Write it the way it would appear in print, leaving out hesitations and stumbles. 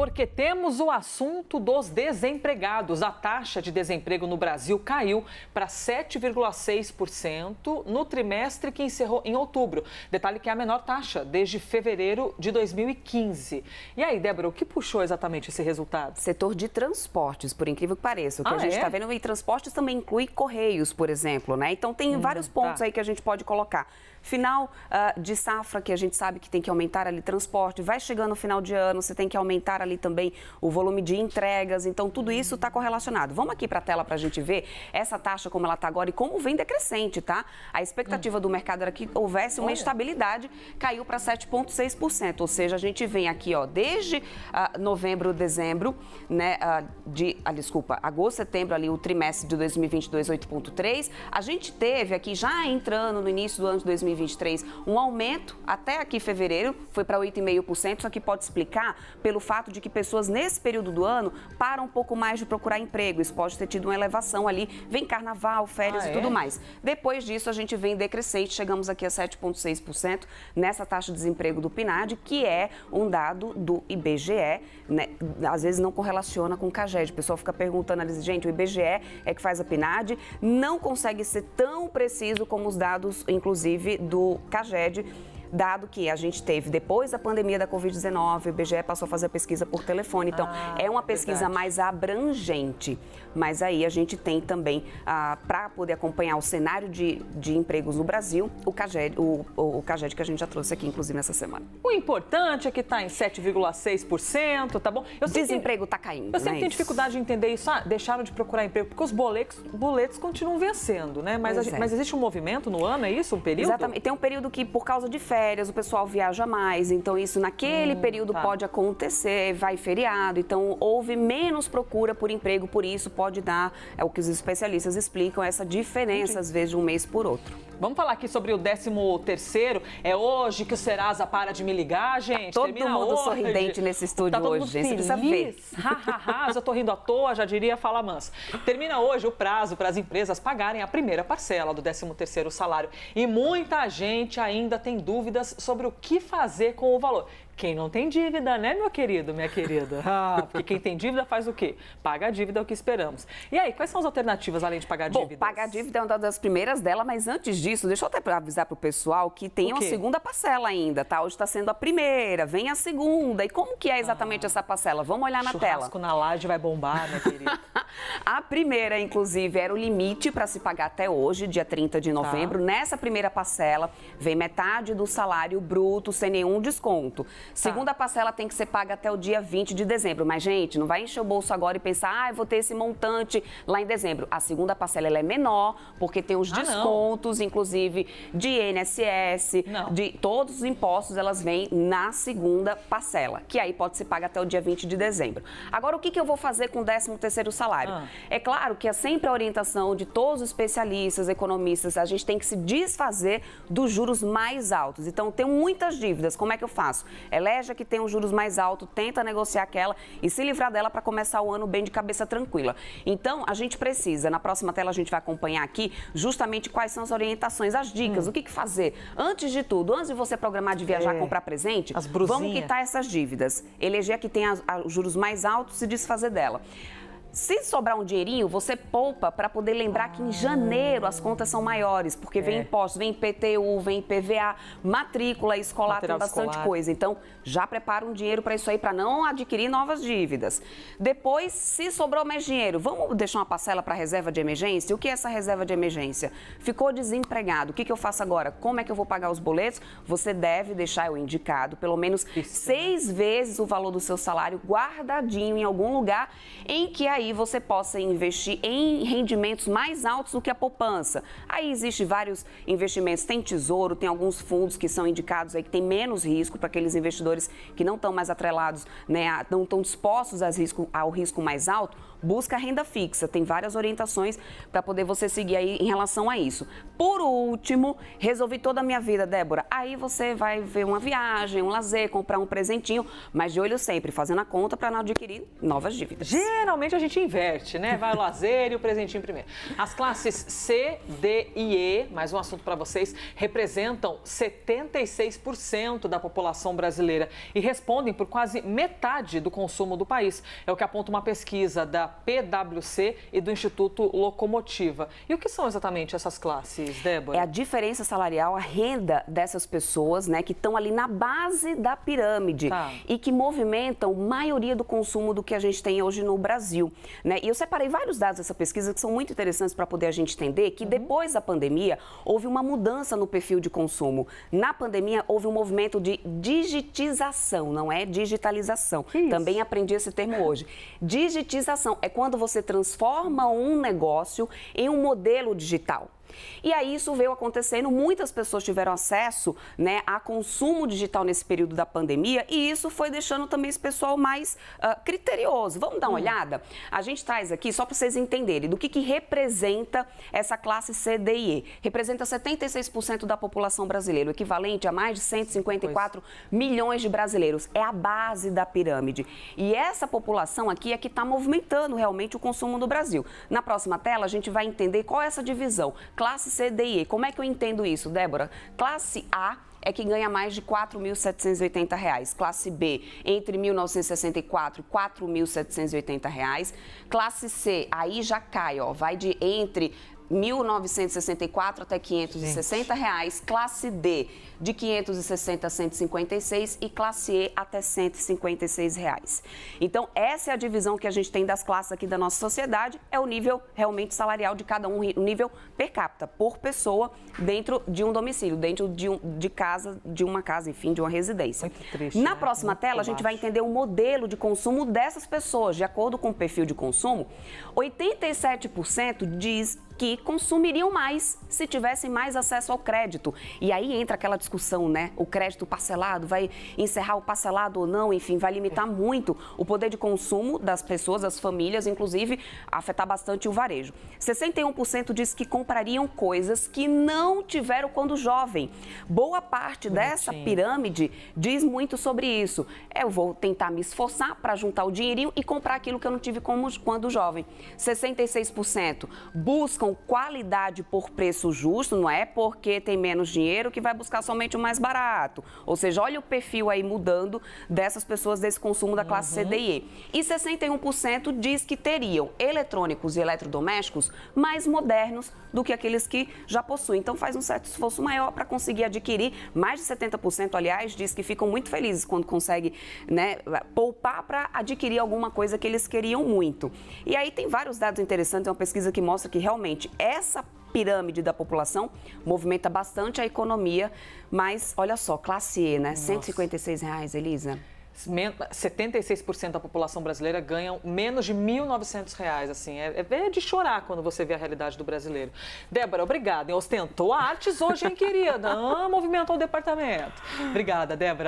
porque temos o assunto dos desempregados. A taxa de desemprego no Brasil caiu para 7,6% no trimestre que encerrou em outubro. Detalhe que é a menor taxa desde fevereiro de 2015. E aí, Débora, o que puxou exatamente esse resultado? Setor de transportes, por incrível que pareça. O que a gente está vendo, e transportes também inclui correios, por exemplo, né? Então, tem vários pontos aí que a gente pode colocar. Final de safra, que a gente sabe que tem que aumentar ali transporte, vai chegando no final de ano, você tem que aumentar ali também o volume de entregas, então tudo isso está correlacionado. Vamos aqui para a tela para a gente ver essa taxa como ela está agora e como vem decrescente, tá? A expectativa do mercado era que houvesse uma estabilidade, caiu para 7,6%, ou seja, a gente vem aqui, ó, desde novembro, dezembro, né, agosto, setembro, ali o trimestre de 2022, 8,3%. A gente teve aqui, já entrando no início do ano de 2023, um aumento até aqui fevereiro, foi para 8,5%, só que pode explicar pelo fato de que pessoas nesse período do ano param um pouco mais de procurar emprego, isso pode ter tido uma elevação ali, vem carnaval, férias e tudo mais. Depois disso, a gente vem decrescente, chegamos aqui a 7,6% nessa taxa de desemprego do PNAD, que é um dado do IBGE, né? Às vezes não correlaciona com o CAGED, o pessoal fica perguntando ali, gente, o IBGE é que faz a PNAD, não consegue ser tão preciso como os dados, inclusive, do CAGED, dado que a gente teve, depois da pandemia da Covid-19, o IBGE passou a fazer a pesquisa por telefone. Então, é uma pesquisa mais abrangente. Mas aí a gente tem também, para poder acompanhar o cenário de empregos no Brasil, o CAGED que a gente já trouxe aqui, inclusive, nessa semana. O importante é que está em 7,6%, tá bom? O desemprego está caindo. Eu sempre tenho dificuldade de entender isso. Deixaram de procurar emprego, porque os boletos continuam vencendo, né? Mas existe um movimento no ano, é isso? Um período? Exatamente. Tem um período que, por causa de férias, o pessoal viaja mais, então isso naquele período pode acontecer, vai feriado, então houve menos procura por emprego, por isso pode dar, é o que os especialistas explicam, essa diferença às vezes de um mês por outro. Vamos falar aqui sobre o 13º, é hoje que o Serasa para de me ligar, gente? Todo mundo hoje. Sorridente nesse estúdio hoje, gente, você precisa ver. Mas eu tô rindo à toa, já diria Fala Mansa. Termina hoje o prazo para as empresas pagarem a primeira parcela do 13º salário e muita gente ainda tem dúvidas sobre o que fazer com o valor. Quem não tem dívida, né, meu querido, minha querida? Porque quem tem dívida faz o quê? Paga a dívida, é o que esperamos. E aí, quais são as alternativas além de pagar a dívida? Bom, pagar a dívida é uma das primeiras dela, mas antes disso, deixa eu até avisar para o pessoal que tem uma segunda parcela ainda, tá? Hoje está sendo a primeira, vem a segunda. E como que é exatamente essa parcela? Vamos olhar na tela. Churrasco na laje vai bombar, minha querida. A primeira, inclusive, era o limite para se pagar até hoje, dia 30 de novembro. Nessa primeira parcela, vem metade do salário bruto, sem nenhum desconto. Segunda parcela tem que ser paga até o dia 20 de dezembro. Mas, gente, não vai encher o bolso agora e pensar, eu vou ter esse montante lá em dezembro. A segunda parcela ela é menor, porque tem os descontos, inclusive, de INSS, de todos os impostos, elas vêm na segunda parcela, que aí pode ser paga até o dia 20 de dezembro. Agora, o que eu vou fazer com o 13º salário? É claro que é sempre a orientação de todos os especialistas, economistas, a gente tem que se desfazer dos juros mais altos. Então, eu tenho muitas dívidas, como é que eu faço? Elege a que tem os juros mais altos, tenta negociar aquela e se livrar dela para começar o ano bem de cabeça tranquila. Então, a gente precisa, na próxima tela a gente vai acompanhar aqui justamente quais são as orientações, as dicas, o que fazer. Antes de tudo, antes de você programar de viajar, comprar presente, vamos quitar essas dívidas. Eleger a que tem os juros mais altos e desfazer dela. Se sobrar um dinheirinho, você poupa para poder lembrar que em janeiro as contas são maiores, porque vem impostos, vem IPTU, vem IPVA, matrícula escolar, tem bastante coisa. Então, já prepara um dinheiro para isso aí, para não adquirir novas dívidas. Depois, se sobrou mais dinheiro, vamos deixar uma parcela para reserva de emergência? O que é essa reserva de emergência? Ficou desempregado, o que eu faço agora? Como é que eu vou pagar os boletos? Você deve deixar o indicado, pelo menos 6 vezes o valor do seu salário guardadinho em algum lugar em que aí você possa investir em rendimentos mais altos do que a poupança. Aí existem vários investimentos, tem tesouro, tem alguns fundos que são indicados aí que tem menos risco para aqueles investidores que não estão mais atrelados, né, não estão dispostos ao risco mais alto. Busca renda fixa, tem várias orientações para poder você seguir aí em relação a isso. Por último, resolvi toda a minha vida, Débora. Aí você vai ver uma viagem, um lazer, comprar um presentinho, mas de olho sempre, fazendo a conta para não adquirir novas dívidas. Geralmente a gente gente inverte, né? Vai o lazer e o presentinho primeiro. As classes C, D e E, mais um assunto para vocês, representam 76% da população brasileira e respondem por quase metade do consumo do país. É o que aponta uma pesquisa da PwC e do Instituto Locomotiva. E o que são exatamente essas classes, Débora? É a diferença salarial, a renda dessas pessoas, né, que estão ali na base da pirâmide e que movimentam a maioria do consumo do que a gente tem hoje no Brasil, né? E eu separei vários dados dessa pesquisa que são muito interessantes para poder a gente entender que depois da pandemia houve uma mudança no perfil de consumo. Na pandemia houve um movimento de digitização, não é digitalização. Também aprendi esse termo hoje. Digitização é quando você transforma um negócio em um modelo digital. E aí isso veio acontecendo, muitas pessoas tiveram acesso, né, a consumo digital nesse período da pandemia e isso foi deixando também esse pessoal mais criterioso. Vamos dar uma olhada? A gente traz aqui, só para vocês entenderem, do que representa essa classe C, D e E. Representa 76% da população brasileira, o equivalente a mais de 154 milhões de brasileiros. É a base da pirâmide. E essa população aqui é que está movimentando realmente o consumo no Brasil. Na próxima tela, a gente vai entender qual é essa divisão. Classe C, D e E. Como é que eu entendo isso, Débora? Classe A é que ganha mais de R$ 4.780. Classe B, entre 1.964 e R$ 4.780. Classe C, aí já cai, ó, vai de entre 1.964 até R$ 560. Classe D, de 560 a 156 e classe E até R$ 156. Então, essa é a divisão que a gente tem das classes aqui da nossa sociedade, é o nível realmente salarial de cada um, o nível per capita, por pessoa, dentro de um domicílio, dentro de casa, de uma casa, enfim, de uma residência. Muito triste, Na né? próxima tela, a gente vai entender o modelo de consumo dessas pessoas. De acordo com o perfil de consumo, 87% diz que consumiriam mais se tivessem mais acesso ao crédito. E aí entra aquela discussão, né? O crédito parcelado vai encerrar o parcelado ou não, enfim, vai limitar muito o poder de consumo das pessoas, das famílias, inclusive afetar bastante o varejo. 61% diz que comprariam coisas que não tiveram quando jovem. Boa parte dessa pirâmide diz muito sobre isso. Eu vou tentar me esforçar para juntar o dinheirinho e comprar aquilo que eu não tive quando jovem. 66% buscam qualidade por preço justo, não é porque tem menos dinheiro que vai buscar somente o mais barato. Ou seja, olha o perfil aí mudando dessas pessoas desse consumo da classe C, D e E. E 61% diz que teriam eletrônicos e eletrodomésticos mais modernos do que aqueles que já possuem. Então faz um certo esforço maior para conseguir adquirir. Mais de 70%, aliás, diz que ficam muito felizes quando conseguem, né, poupar para adquirir alguma coisa que eles queriam muito. E aí tem vários dados interessantes, é uma pesquisa que mostra que realmente essa pirâmide da população movimenta bastante a economia, mas olha só, classe E, né? R$ 156, Elisa. 76% da população brasileira ganham menos de R$ 1.900, assim, é de chorar quando você vê a realidade do brasileiro. Débora, obrigada, ostentou artes hoje, hein, querida? Movimentou o departamento. Obrigada, Débora.